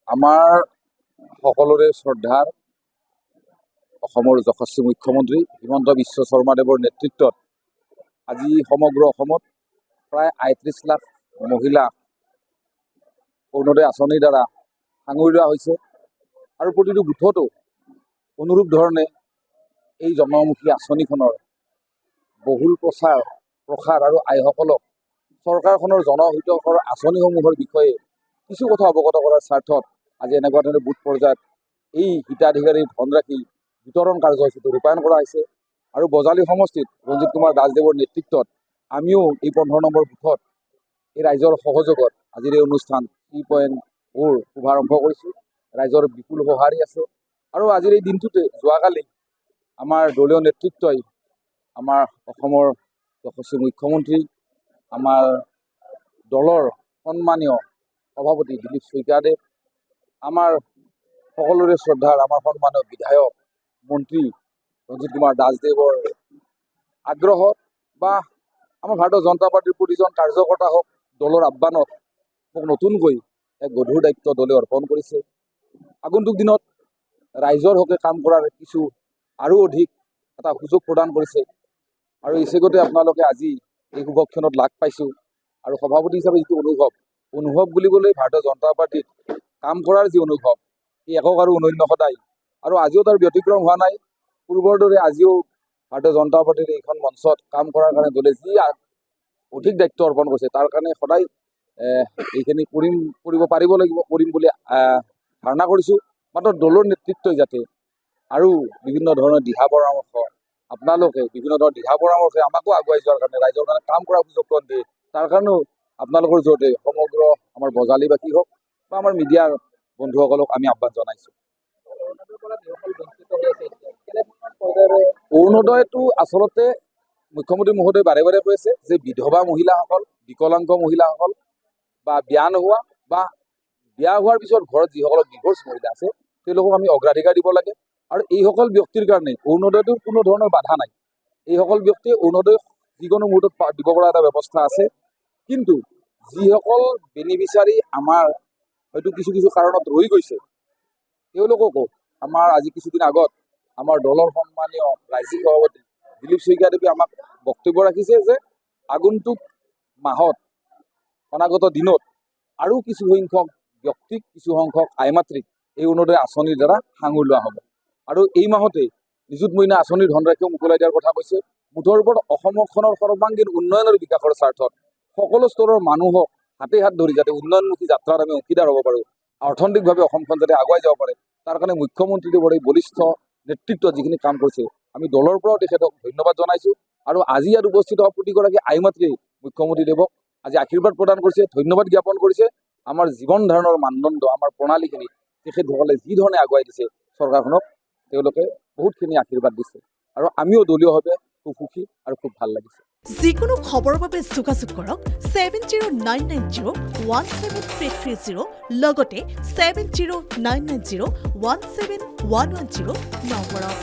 আমাৰ সকলোৰে শ্ৰদ্ধাৰ অসমৰ যশস্বী মুখ্যমন্ত্ৰী হিমন্ত বিশ্ব শৰ্মাদেৱৰ নেতৃত্বত আজি সমগ্ৰ অসমত প্ৰায় ৩৮ লাখ মহিলা অৰুণোদয় আঁচনিৰ দ্বাৰা সাঙুৰি লোৱা হৈছে আৰু প্ৰতিটো বুথতো অনুৰূপ ধৰণে এই জনমুখী আঁচনিখনৰ বহুল প্ৰসাৰ আৰু আইসকলক চৰকাৰখনৰ জনহিতকৰ আঁচনিসমূহৰ বিষয়ে কিছু কথা অৱগত কৰাৰ স্বাৰ্থত আজি এনেকুৱা ধৰণে বুথ পৰ্যায়ত এই হিতাধিকাৰীৰ ধনৰাশি বিতৰণ কাৰ্যসূচীটো ৰূপায়ণ কৰা হৈছে আৰু বজালী সমষ্টিত ৰঞ্জিত কুমাৰ দাসদেৱৰ নেতৃত্বত আমিও এই ১৫ নম্বৰ বুথত এই ৰাইজৰ সহযোগত আজিৰ এই অনুষ্ঠান 3.0 শুভাৰম্ভ কৰিছোঁ। ৰাইজৰ বিপুল সঁহাৰি আছে আৰু আজিৰ এই দিনটোতে যোৱাকালি আমাৰ দলীয় নেতৃত্বই আমাৰ অসমৰ যশস্বী মুখ্যমন্ত্ৰী আমাৰ দলৰ সন্মানীয় সভাপতি দিলীপ শইকীয়াদেৱ আমাৰ সকলোৰে শ্ৰদ্ধাৰ আমাৰ সন্মানীয় বিধায়ক মন্ত্ৰী ৰঞ্জিত কুমাৰ দাসদেৱৰ আগ্ৰহত বা আমাৰ ভাৰতীয় জনতা পাৰ্টিৰ প্ৰতিজন কাৰ্যকৰ্তা হওক দলৰ আহ্বানত মোক নতুনকৈ এক গধুৰ দায়িত্ব দলে অৰ্পণ কৰিছে। আগন্তুক দিনত ৰাইজৰ হকে কাম কৰাৰ কিছু আৰু অধিক এটা সুযোগ প্ৰদান কৰিছে আৰু ইছেগতে আপোনালোকে আজি এই শুভক্ষণত লাগ পাইছোঁ আৰু সভাপতি হিচাপে যিটো অনুভৱ বুলিবলৈ ভাৰতীয় জনতা পাৰ্টিত কাম কৰাৰ যি অনুভৱ এই একক আৰু অনন্য সদায় আৰু আজিও তাৰ ব্যতিক্ৰম হোৱা নাই। পূৰ্বৰ দৰে আজিও ভাৰতীয় জনতা পাৰ্টিৰ এইখন মঞ্চত কাম কৰাৰ কাৰণে দলে যি অধিক দায়িত্ব অৰ্পণ কৰিছে তাৰ কাৰণে সদায় এইখিনি কৰিব পাৰিব লাগিব কৰিম বুলি ধাৰণা কৰিছোঁ। মাত্ৰ দলৰ নেতৃত্বই যাতে আৰু বিভিন্ন ধৰণৰ দিহা পৰামৰ্শ আপোনালোকে বিভিন্ন ধৰণৰ দিহা পৰামৰ্শে আমাকো আগুৱাই যোৱাৰ কাৰণে ৰাইজৰ কাৰণে কাম কৰাৰ সুযোগ দিয়ে তাৰ কাৰণেও আপোনালোকৰ জৰিয়তে সমগ্ৰ আমাৰ বজালীবাসী হওক বা আমাৰ মিডিয়াৰ বন্ধুসকলক আমি আহ্বান জনাইছোঁ। অৰুণোদয়টো আচলতে মুখ্যমন্ত্ৰী মহোদয়ে বাৰে বাৰে কৈছে যে বিধৱা মহিলাসকল বিকলাংগ মহিলাসকল বা বিয়া নোহোৱা বা বিয়া হোৱাৰ পিছত ঘৰত যিসকলক ডিভোৰ্চ মহিলা আছে তেওঁলোকক আমি অগ্ৰাধিকাৰ দিব লাগে আৰু এইসকল ব্যক্তিৰ কাৰণে অৰুণোদয়টোৰ কোনো ধৰণৰ বাধা নাই। এইসকল ব্যক্তিয়ে অৰুণোদয় যিকোনো মুহূৰ্তত দিব পৰা এটা ব্যৱস্থা আছে কিন্তু যিসকল বেনিফিচিয়াৰী আমাৰ হয়তো কিছু কাৰণত ৰৈ গৈছে তেওঁলোককো আমাৰ আজি কিছুদিন আগত আমাৰ দলৰ সন্মানীয় ৰাজ্যিক সভাপতি দিলীপ শইকীয়াদেৱে আমাক বক্তব্য ৰাখিছে যে আগন্তুক মাহত অনাগত দিনত আৰু কিছু সংখ্যক ব্যক্তিক কিছু সংখ্যক আইমাতৃক এই অৰুণোদয় আঁচনিৰ দ্বাৰা সাঙুৰি লোৱা হ'ব আৰু এই মাহতে নিযুত মইনা আঁচনিৰ ধনৰাশিও মোকলাই দিয়াৰ কথা কৈছে। মুঠৰ ওপৰত অসমখনৰ সৰ্বাংগীন উন্নয়নৰ বিকাশৰ স্বাৰ্থত সকলো স্তৰৰ মানুহক হাতে হাত ধৰি যাতে উন্নয়নমুখী যাত্ৰাত আমি অংশীদাৰ হ'ব পাৰোঁ অৰ্থনৈতিকভাৱে অসমখন যাতে আগুৱাই যাব পাৰে তাৰ কাৰণে মুখ্যমন্ত্ৰীদেৱৰ এই বলিষ্ঠ নেতৃত্বত যিখিনি কাম কৰিছে আমি দলৰ পৰাও তেখেতক ধন্যবাদ জনাইছোঁ আৰু আজি ইয়াত উপস্থিত হোৱা প্ৰতিগৰাকী আইমাতৃয়ে মুখ্যমন্ত্ৰীদেৱক আজি আশীৰ্বাদ প্ৰদান কৰিছে ধন্যবাদ জ্ঞাপন কৰিছে। আমাৰ জীৱন ধাৰণৰ মানদণ্ড আমাৰ প্ৰণালীখিনি তেখেতসকলে যি ধৰণে আগুৱাই দিছে চৰকাৰখনক তেওঁলোকে বহুতখিনি আশীৰ্বাদ দিছে আৰু আমিও দলীয়ভাৱে খুব সুখী আৰু খুব ভাল লাগিছে। যিকোনো খবৰৰ বাবে যোগাযোগ কৰক 7099017330 লগতে 7099017110 নম্বৰত।